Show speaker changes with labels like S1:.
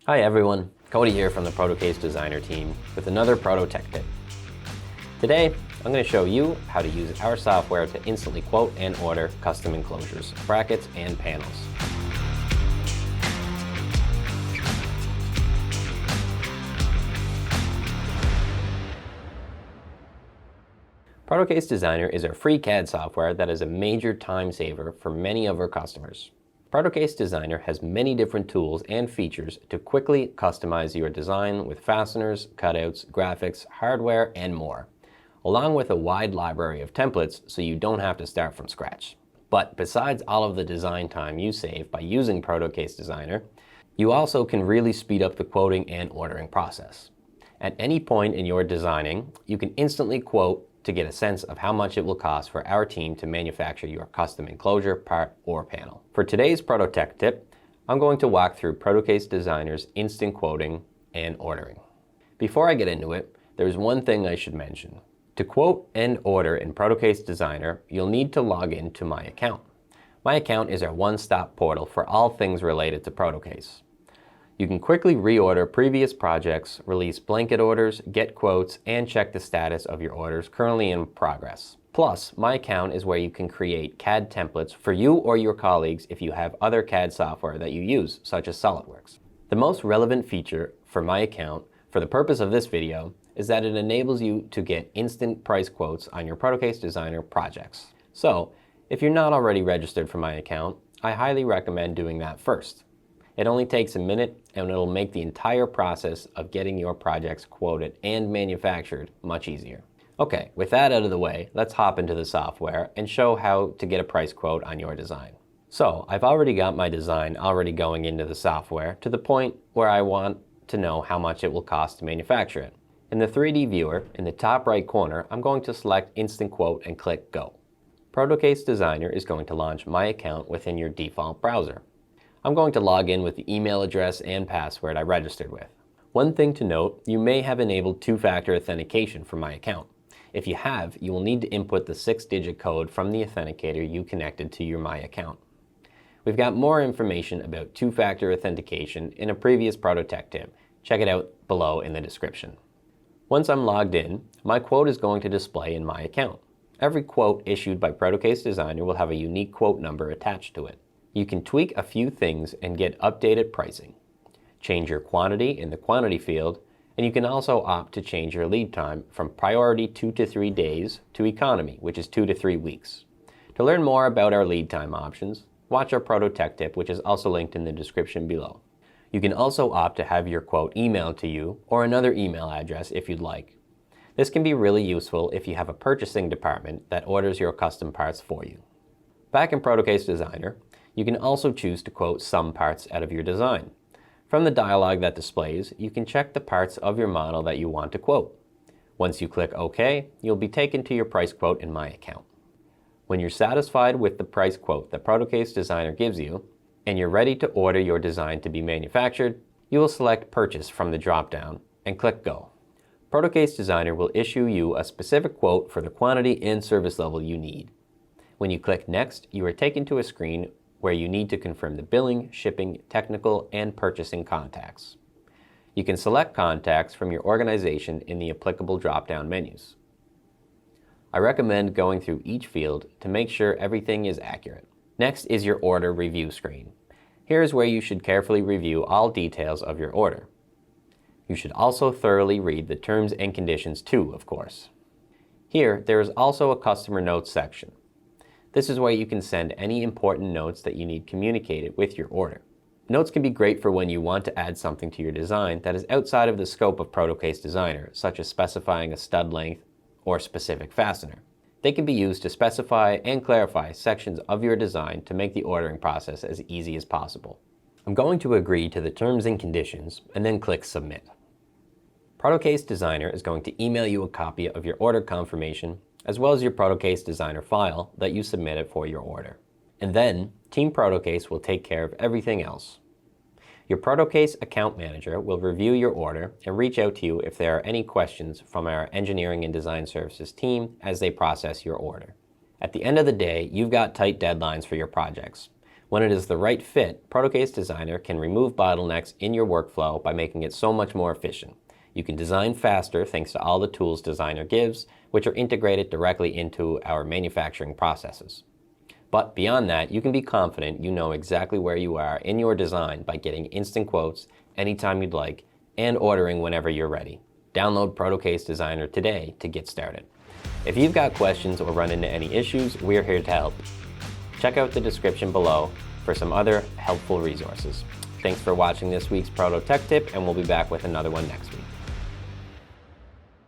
S1: Hi everyone, Coady here from the Protocase Designer team with another Proto Tech Tip. Today, I'm going to show you how to use our software to instantly quote and order custom enclosures, brackets, and panels. Protocase Designer is our free CAD software that is a major time saver for many of our customers. Protocase Designer has many different tools and features to quickly customize your design with fasteners, cutouts, graphics, hardware, and more, along with a wide library of templates so you don't have to start from scratch. But besides all of the design time you save by using Protocase Designer, you also can really speed up the quoting and ordering process. At any point in your designing, you can instantly quote to get a sense of how much it will cost for our team to manufacture your custom enclosure, part, or panel. For today's Proto Tech Tip, I'm going to walk through Protocase Designer's instant quoting and ordering. Before I get into it, there's one thing I should mention. To quote and order in Protocase Designer, you'll need to log in to My Account. My Account is our one-stop portal for all things related to Protocase. You can quickly reorder previous projects, release blanket orders, get quotes, and check the status of your orders currently in progress. Plus, My Account is where you can create CAD templates for you or your colleagues if you have other CAD software that you use, such as SolidWorks. The most relevant feature for My Account, for the purpose of this video, is that it enables you to get instant price quotes on your Protocase Designer projects. So, if you're not already registered for My Account, I highly recommend doing that first. It only takes a minute and it'll make the entire process of getting your projects quoted and manufactured much easier. Okay, with that out of the way, let's hop into the software and show how to get a price quote on your design. So, I've already got my design going into the software to the point where I want to know how much it will cost to manufacture it. In the 3D viewer, in the top right corner, I'm going to select Instant Quote and click Go. Protocase Designer is going to launch My Account within your default browser. I'm going to log in with the email address and password I registered with. One thing to note, you may have enabled two-factor authentication for My Account. If you have, you will need to input the 6-digit code from the authenticator you connected to your My Account. We've got more information about two-factor authentication in a previous Proto Tech Tip. Check it out below in the description. Once I'm logged in, my quote is going to display in My Account. Every quote issued by Protocase Designer will have a unique quote number attached to it. You can tweak a few things and get updated pricing. Change your quantity in the quantity field, and you can also opt to change your lead time from priority 2 to 3 days to economy, which is 2 to 3 weeks. To learn more about our lead time options, watch our Proto Tech Tip, which is also linked in the description below. You can also opt to have your quote emailed to you or another email address if you'd like. This can be really useful if you have a purchasing department that orders your custom parts for you. Back in Protocase Designer, you can also choose to quote some parts out of your design. From the dialog that displays, you can check the parts of your model that you want to quote. Once you click OK, you'll be taken to your price quote in My Account. When you're satisfied with the price quote that Protocase Designer gives you, and you're ready to order your design to be manufactured, you will select Purchase from the drop-down and click Go. Protocase Designer will issue you a specific quote for the quantity and service level you need. When you click Next, you are taken to a screen where you need to confirm the billing, shipping, technical, and purchasing contacts. You can select contacts from your organization in the applicable drop-down menus. I recommend going through each field to make sure everything is accurate. Next is your order review screen. Here is where you should carefully review all details of your order. You should also thoroughly read the terms and conditions too, of course. Here, there is also a customer notes section. This is where you can send any important notes that you need communicated with your order. Notes can be great for when you want to add something to your design that is outside of the scope of Protocase Designer, such as specifying a stud length or specific fastener. They can be used to specify and clarify sections of your design to make the ordering process as easy as possible. I'm going to agree to the terms and conditions and then click Submit. Protocase Designer is going to email you a copy of your order confirmation as well as your Protocase Designer file that you submitted for your order. And then, Team Protocase will take care of everything else. Your Protocase account manager will review your order and reach out to you if there are any questions from our engineering and design services team as they process your order. At the end of the day, you've got tight deadlines for your projects. When it is the right fit, Protocase Designer can remove bottlenecks in your workflow by making it so much more efficient. You can design faster thanks to all the tools Designer gives, which are integrated directly into our manufacturing processes. But beyond that, you can be confident you know exactly where you are in your design by getting instant quotes anytime you'd like and ordering whenever you're ready. Download Protocase Designer today to get started. If you've got questions or run into any issues, we're here to help. Check out the description below for some other helpful resources. Thanks for watching this week's Proto Tech Tip, and we'll be back with another one next week.